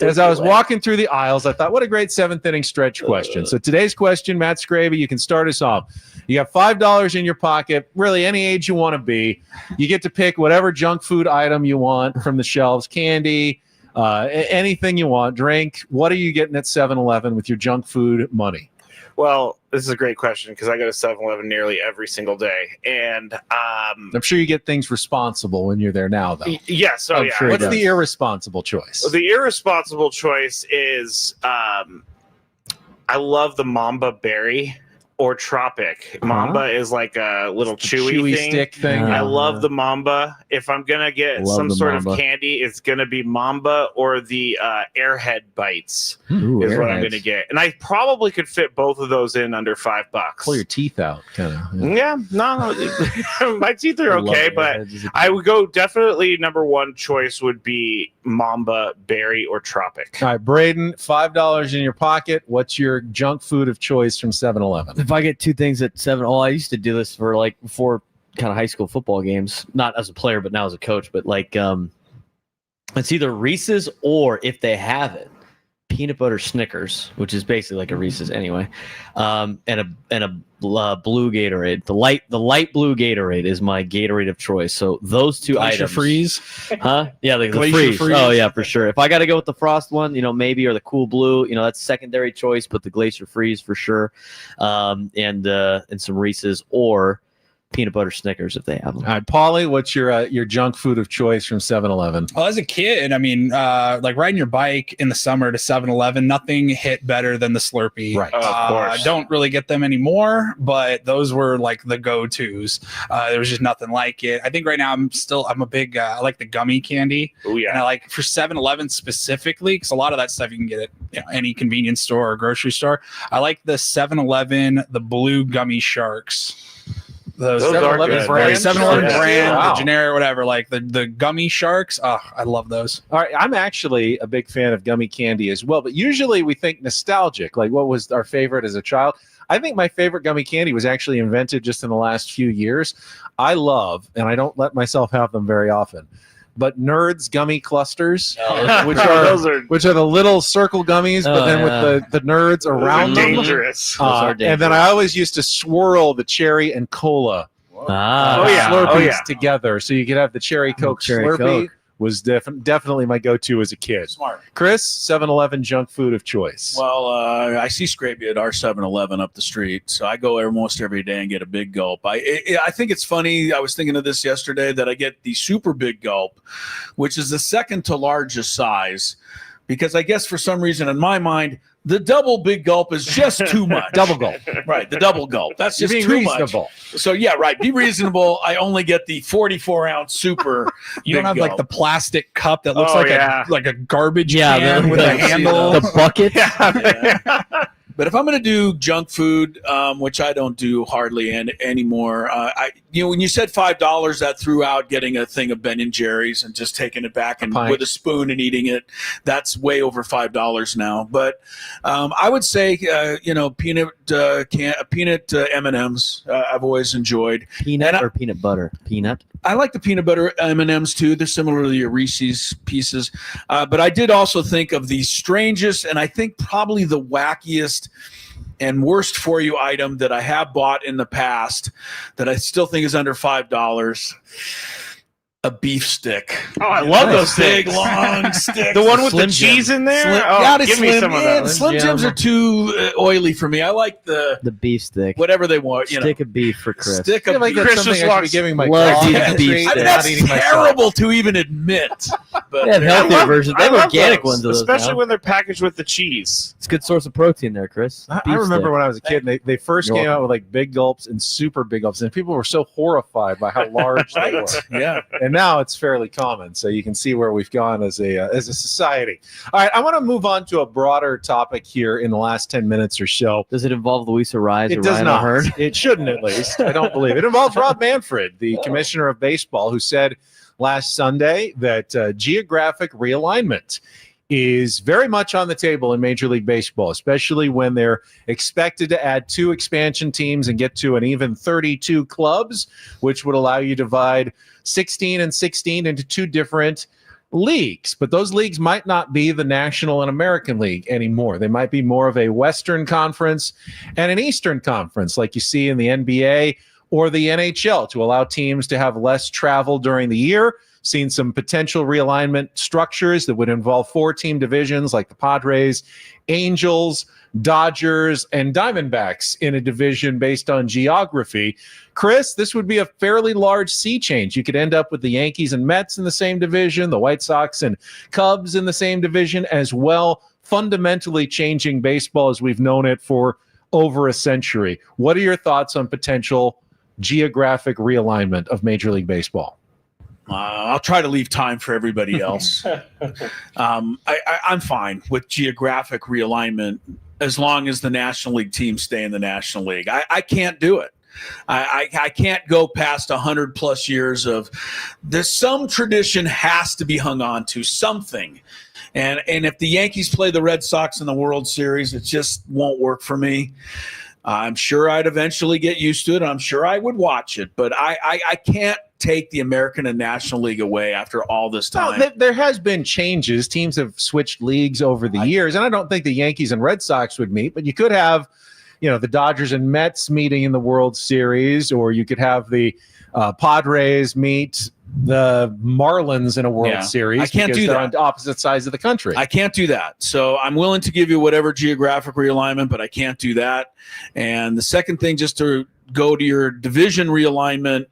as I was walking through the aisles, I thought, what a great 7th inning stretch question. So today's question, Matt Scraby, you can start us off. You got $5 in your pocket, really any age you want to be. You get to pick whatever junk food item you want from the shelves, candy, anything you want, drink. What are you getting at 7-Eleven with your junk food money? Well, this is a great question because I go to 7-Eleven nearly every single day. And I'm sure you get things responsible when you're there now, though. yes. I'm sure what's the irresponsible choice? The irresponsible choice is I love the Mamba berry or Tropic. Mamba is like a little chewy thing. Stick thing. I love the Mamba. If I'm going to get some sort of candy, it's going to be Mamba or the Airhead Bites is what I'm going to get. And I probably could fit both of those in under $5. Pull your teeth out, kind of. Yeah, no, my teeth are okay, but I would go definitely number one choice would be Mamba, Berry, or Tropic. All right, Braden, $5 in your pocket. What's your junk food of choice from 7-Eleven? If I get 2 things at 7, I used to do this for like before kind of high school football games, not as a player, but now as a coach. But like, it's either Reese's or if they have it, peanut butter Snickers, which is basically like a Reese's anyway, and a blue Gatorade. The light blue Gatorade is my Gatorade of choice. So those two Glacier items. Freeze. Huh? Yeah, the Glacier freeze. Freeze. Oh yeah, for sure. If I got to go with the Frost one, maybe, or the Cool Blue, that's secondary choice, but the Glacier Freeze for sure, and some Reese's or peanut butter Snickers if they have them. All right, Paulie, what's your junk food of choice from 7-Eleven? Well, as a kid, I mean, like riding your bike in the summer to 7-Eleven, nothing hit better than the Slurpee. Right. Of course. I don't really get them anymore, but those were like the go-tos. There was just nothing like it. I think right now I'm a big, I like the gummy candy. Oh yeah. And I like for 7-Eleven specifically, because a lot of that stuff you can get at any convenience store or grocery store. I like the 7-Eleven, the blue gummy sharks. Those are 7-Eleven good. brand, 7-Eleven Yeah. brand, Wow. the generic, whatever, like the gummy sharks. Oh, I love those. All right, I'm actually a big fan of gummy candy as well, but usually we think nostalgic, like what was our favorite as a child. I think my favorite gummy candy was actually invented just in the last few years. I love, and I don't let myself have them very often, but Nerds gummy clusters, which are the little circle gummies, but then with the nerds around them. Dangerous. And then I always used to swirl the cherry and cola Oh, yeah. Slurpees Oh, yeah. together, so you could have the cherry Coke Cherry Slurpee. Coke. Was definitely my go-to as a kid. Smart. Chris, 7-Eleven junk food of choice. Well, I see Scrapey at our 7-Eleven up the street, so I go almost every day and get a big gulp. I think it's funny. I was thinking of this yesterday that I get the super big gulp, which is the second to largest size, because I guess for some reason in my mind, the double big gulp is just too much. Double gulp. Right, the double gulp. That's You're just being too reasonable. much. So yeah, right. Be reasonable. I only get the 44-ounce super. You don't big have like gulp. the plastic cup that looks Oh, like yeah. a garbage Yeah, can with the- a handle. The bucket. Yeah. But if I'm going to do junk food, which I don't do hardly anymore, when you said $5, that threw out getting a thing of Ben and Jerry's and just taking it back and pint. with a spoon and eating it. That's way over $5 now. But I would say, peanut M&Ms. I've always enjoyed. Peanut And or peanut butter? Peanut. I like the peanut butter M&Ms too. They're similar to your Reese's Pieces. But I did also think of the strangest and I think probably the wackiest and worst for you item that I have bought in the past that I still think is under $5. A beef stick. Oh, I love those big, things. long sticks. The one with Slim the cheese in there? Slim, Oh, gotta give me Slim, some of yeah, those. Slim Jims are too oily for me. I like the beef stick. whatever they want. Stick of beef for Chris. Stick I feel of like beef. that's Christmas something I should be walks- giving my Love dog beef a steak. treat I mean, and that's not eating myself. terrible to even admit. But They have healthier I love- versions. They I have love organic those, ones of those especially now. when they're packaged with the cheese. It's a good source of protein there, Chris. I Beef remember stick. when I was a kid, they first You're came out welcome. with like big gulps and super big gulps, and people were so horrified by how large they were. yeah. And now it's fairly common, so you can see where we've gone as a society. All right, I want to move on to a broader topic here in the last 10 minutes or so. Does it involve Luis Arraez It or does Ryan not. O'Hearn? It shouldn't, at least. I don't believe it. It involves Rob Manfred, the commissioner of baseball, who said last Sunday that geographic realignment is very much on the table in Major League Baseball, especially when they're expected to add 2 expansion teams and get to an even 32 clubs, which would allow you to divide 16 and 16 into 2 different leagues. But those leagues might not be the National and American League anymore. They might be more of a Western Conference and an Eastern Conference, like you see in the NBA or the NHL, to allow teams to have less travel during the year. Seen some potential realignment structures that would involve 4-team divisions like the Padres, Angels, Dodgers, and Diamondbacks in a division based on geography. Chris, this would be a fairly large sea change. You could end up with the Yankees and Mets in the same division, the White Sox and Cubs in the same division as well, fundamentally changing baseball as we've known it for over a century. What are your thoughts on potential geographic realignment of Major League Baseball? I'll try to leave time for everybody else. I'm fine with geographic realignment as long as the National League teams stay in the National League. I can't do it. I can't go past 100 plus years of there's some tradition has to be hung on to something. And if the Yankees play the Red Sox in the World Series, it just won't work for me. I'm sure I'd eventually get used to it. I'm sure I would watch it, but I can't take the American and National League away after all this time. No, there has been changes. Teams have switched leagues over the years, and I don't think the Yankees and Red Sox would meet, but you could have, the Dodgers and Mets meeting in the World Series, or you could have the Padres meet the Marlins in a World Series. I can't do they're that on opposite sides of the country. I can't do that. So I'm willing to give you whatever geographic realignment, but I can't do that. And the second thing, just to go to your division realignment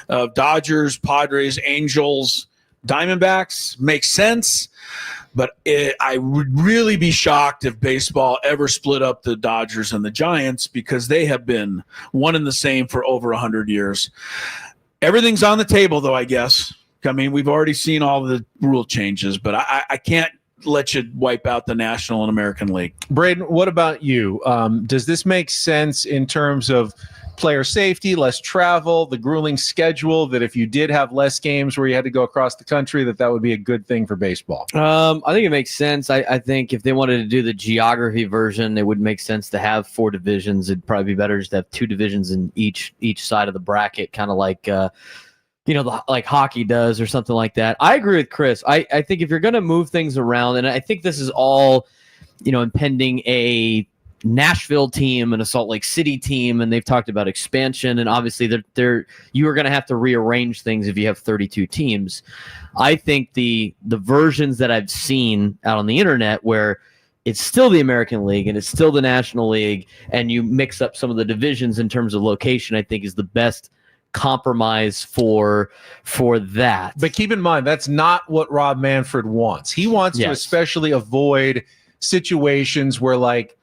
of Dodgers, Padres, Angels, Diamondbacks, makes sense. But I would really be shocked if baseball ever split up the Dodgers and the Giants, because they have been one and the same for over 100 years. Everything's on the table, though, I guess. I mean, we've already seen all the rule changes, but I can't let you wipe out the National and American League. Braden, what about you? Does this make sense in terms of player safety, less travel, the grueling schedule, that if you did have less games where you had to go across the country, that would be a good thing for baseball? I think it makes sense. I think if they wanted to do the geography version, it would make sense to have 4 divisions. It'd probably be better just to have 2 divisions in each side of the bracket, kind of like like hockey does or something like that. I agree with Chris. I think if you're going to move things around, and I think this is all, impending a Nashville team and a Salt Lake City team, and they've talked about expansion, and obviously you are going to have to rearrange things if you have 32 teams. I think the versions that I've seen out on the internet where it's still the American League and it's still the National League, and you mix up some of the divisions in terms of location, I think is the best compromise for that. But keep in mind, that's not what Rob Manfred wants. He wants to especially avoid situations where, like,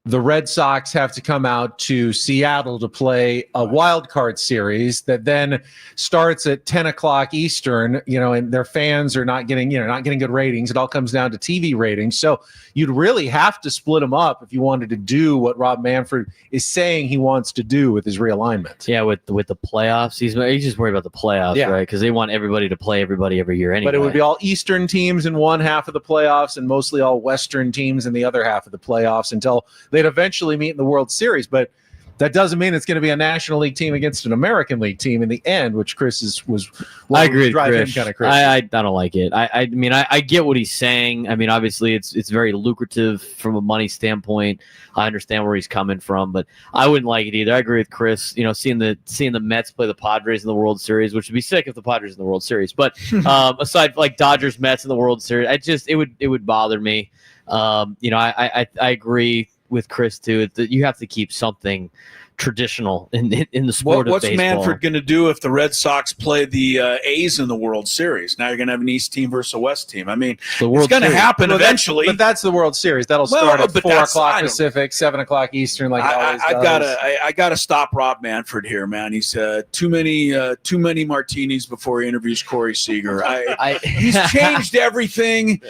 the Red Sox have to come out to Seattle to play a wild card series that then starts at 10 o'clock Eastern, and their fans are not getting good ratings. It all comes down to TV ratings. So you'd really have to split them up if you wanted to do what Rob Manfred is saying he wants to do with his realignment. Yeah, with the playoffs. He's just worried about the playoffs, right? Because they want everybody to play everybody every year anyway. But it would be all Eastern teams in one half of the playoffs and mostly all Western teams in the other half of the playoffs until they'd eventually meet in the World Series. But that doesn't mean it's going to be a National League team against an American League team in the end, which Chris was I agree with Chris. Kind of crazy. I don't like it. I mean, I get what he's saying. I mean, obviously it's very lucrative from a money standpoint. I understand where he's coming from, but I wouldn't like it either. I agree with Chris. Seeing the Mets play the Padres in the World Series, which would be sick if the Padres in the World Series. But aside like Dodgers, Mets in the World Series, it would bother me. I agree with Chris too, that you have to keep something traditional in the sport of baseball. What's Manfred going to do if the Red Sox play the A's in the World Series? Now you're going to have an East team versus a West team. I mean, it's going to happen eventually. But that's the World Series. That'll start at 4 o'clock Pacific, 7 o'clock Eastern. Like I got to stop Rob Manfred here, man. He's too many martinis before he interviews Corey Seager. He's changed everything.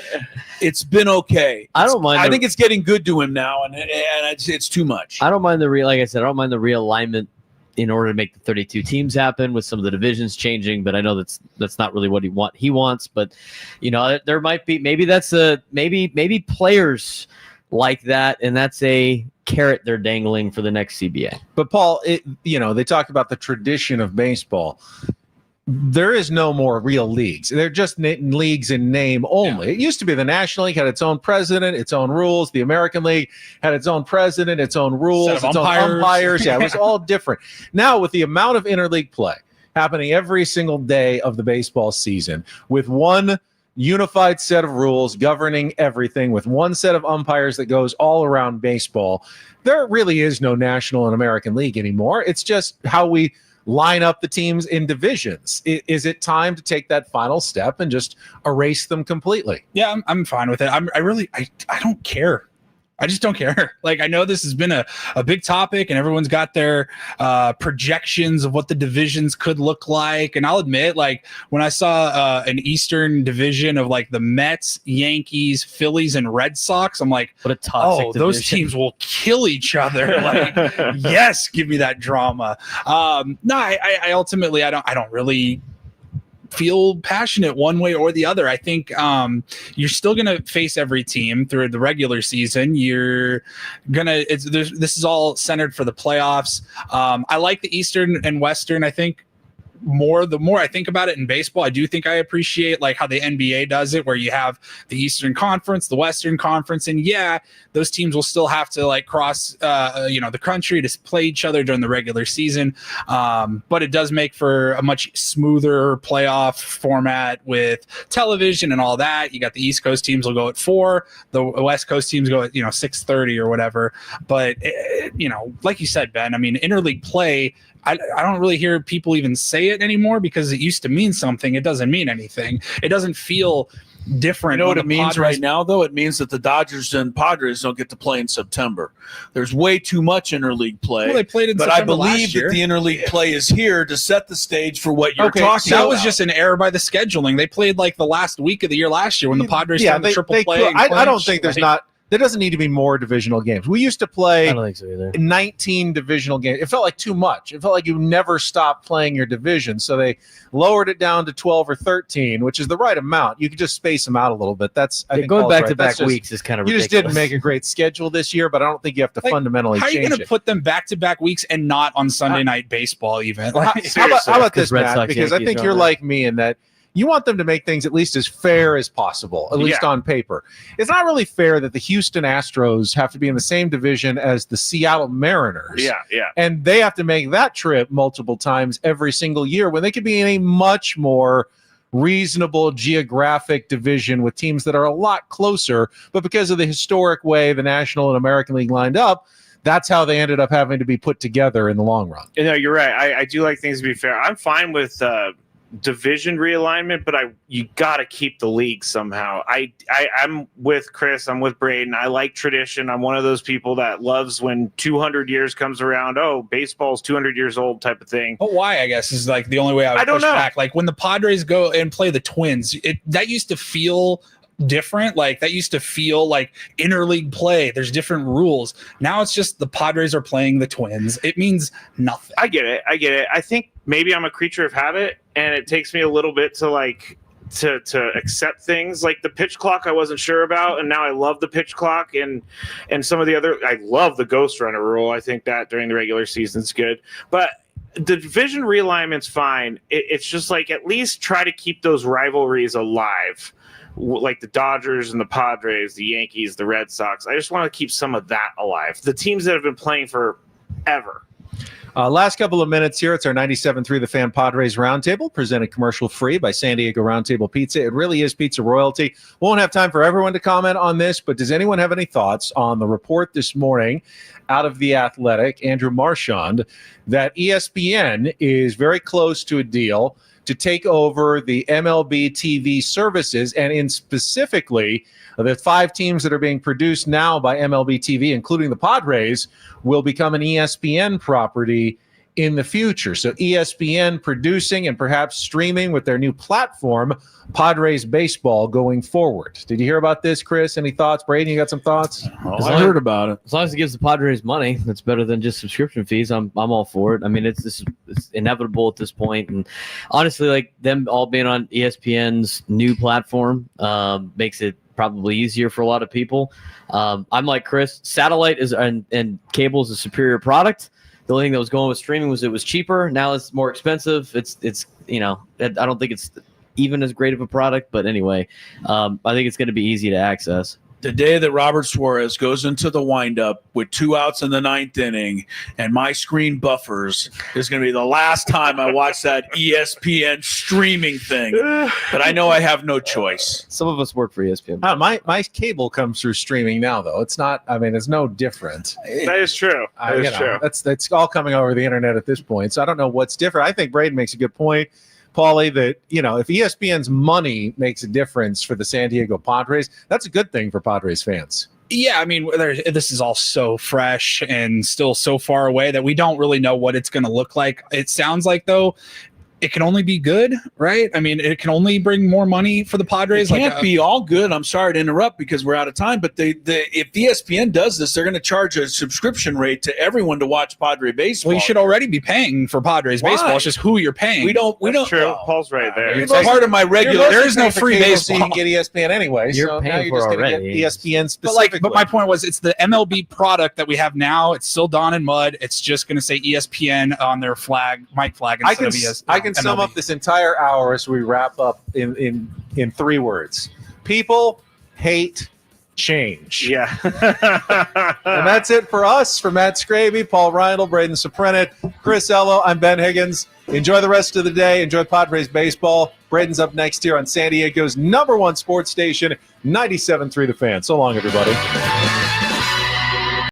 It's been okay. I don't mind. I think it's getting good to him now, and it's too much. I don't mind the realignment in order to make the 32 teams happen with some of the divisions changing, but I know that's not really what he wants. But there might be maybe players like that, and that's a carrot they're dangling for the next CBA. But Paul, they talk about the tradition of baseball. There is no more real leagues. They're just leagues in name only. Yeah. It used to be the National League had its own president, its own rules. The American League had its own president, its own rules, its own umpires. Yeah, it was all different. Now, with the amount of interleague play happening every single day of the baseball season, with one unified set of rules governing everything, with one set of umpires that goes all around baseball, there really is no National and American League anymore. It's just how we line up the teams in divisions. Is it time to take that final step and just erase them completely? Yeah, I'm fine with it. I don't care. I just don't care. Like, I know this has been a big topic and everyone's got their projections of what the divisions could look like. And I'll admit, like, when I saw an Eastern division of like the Mets, Yankees, Phillies, and Red Sox, I'm like, what a toxic division. Those teams will kill each other. Like, yes, give me that drama. I ultimately, I don't really feel passionate one way or the other. I think you're still going to face every team through the regular season. You're going to, this is all centered for the playoffs. I like the Eastern and Western. I think the more I think about it in baseball, I do think I appreciate like how the NBA does it, where you have the Eastern Conference, the Western Conference, and yeah, those teams will still have to like cross the country to play each other during the regular season, but it does make for a much smoother playoff format with television and all that. You got the East Coast teams will go at 4, the West Coast teams go at 6:30 or whatever. But like you said, Ben, I mean, interleague play, I don't really hear people even say it anymore because it used to mean something. It doesn't mean anything. It doesn't feel different. You know what it means Padres right now, though? It means that the Dodgers and Padres don't get to play in September. There's way too much interleague play. Well, they played in but September I believe last year. that the interleague play is here to set the stage for what you're talking That about. was just an error by the scheduling. They played like the last week of the year last year when the Padres had the triple play. I don't think there doesn't need to be more divisional games. We used to play I don't think so either. 19 divisional games. It felt like too much. It felt like you never stopped playing your division. So they lowered it down to 12 or 13, which is the right amount. You could just space them out a little bit. I think going Paul's back right. to back That's just- weeks is kind of You ridiculous. just didn't make a great schedule this year, but I don't think you have to fundamentally How are you change going to it. put them back-to-back weeks and not on Sunday night baseball even? How about this, Red Matt? Sox, Because I Yankees think are you're on like me in that you want them to make things at least as fair as possible, at least on paper. It's not really fair that the Houston Astros have to be in the same division as the Seattle Mariners. Yeah. And they have to make that trip multiple times every single year when they could be in a much more reasonable geographic division with teams that are a lot closer. But because of the historic way the National and American League lined up, that's how they ended up having to be put together in the long run. No, you're right. I do like things to be fair. I'm fine with division realignment, but you got to keep the league somehow. I'm with Chris. I'm with Braden. I like tradition. I'm one of those people that loves when 200 years comes around. Oh, baseball's 200 years old type of thing. But why, I guess, is like the only way I would don't push know. back. Like when the Padres go and play the Twins, that used to feel different. Like that used to feel like interleague play. There's different rules. Now it's just the Padres are playing the Twins. It means nothing. I get it. I think maybe I'm a creature of habit, and it takes me a little bit to to accept things like the pitch clock I wasn't sure about, and now I love the pitch clock and some of the other. I love the ghost runner rule. I think that during the regular season is good, but the division realignment's fine. It's just like at least try to keep those rivalries alive, like the Dodgers and the Padres, the Yankees, the Red Sox. I just want to keep some of that alive. The teams that have been playing forever. Last couple of minutes here. It's our 97.3 The Fan Padres Roundtable, presented commercial free by San Diego Roundtable Pizza. It really is pizza royalty. Won't have time for everyone to comment on this, but does anyone have any thoughts on the report this morning out of The Athletic, Andrew Marchand, that ESPN is very close to a deal to take over the MLB TV services, and in specifically the 5 teams that are being produced now by MLB TV, including the Padres, will become an ESPN property in the future. So ESPN producing and perhaps streaming with their new platform, Padres Baseball, going forward. Did you hear about this, Chris? Any thoughts? Braden, you got some thoughts? I heard about it. As long as it gives the Padres money, that's better than just subscription fees. I'm all for it. I mean, it's inevitable at this point, and honestly, like them all being on ESPN's new platform makes it probably easier for a lot of people. I'm like Chris. Satellite and cable is a superior product. The only thing that was going with streaming was it was cheaper. Now it's more expensive. It's I don't think it's even as great of a product, but anyway, I think it's going to be easy to access. The day that Robert Suarez goes into the windup with 2 outs in the 9th inning and my screen buffers is going to be the last time I watch that ESPN streaming thing. But I know I have no choice. Some of us work for ESPN. My cable comes through streaming now, though. It's not. I mean, it's no different. That is true. That is true. That's all coming over the internet at this point. So I don't know what's different. I think Braden makes a good point, Paulie, that, if ESPN's money makes a difference for the San Diego Padres, that's a good thing for Padres fans. Yeah, I mean, this is all so fresh and still so far away that we don't really know what it's going to look like. It sounds like, though, it can only be good, right? I mean, it can only bring more money for the Padres. It can't be all good. I'm sorry to interrupt because we're out of time, but if ESPN does this, they're going to charge a subscription rate to everyone to watch Padre baseball. Well, you should already be paying for Padres baseball. It's just who you're paying. We don't. True. Oh, Paul's right there. It's part of my regular. There is no free So baseball. you can get ESPN anyway. You're so paying now you're for just going to get already. ESPN specifically. But my point was, it's the MLB product that we have now. It's still Don and Mud. It's just going to say ESPN on their flag, mic flag, instead of ESPN. I can can sum MLB. up this entire hour as we wrap up in 3 words. People hate change. Yeah. And that's it for us. For Matt Scravey, Paul Reindl, Braden Soprenet, Chris Ello, I'm Ben Higgins. Enjoy the rest of the day. Enjoy Padres baseball. Braden's up next here on San Diego's #1 sports station, 97.3 The Fan. So long, everybody.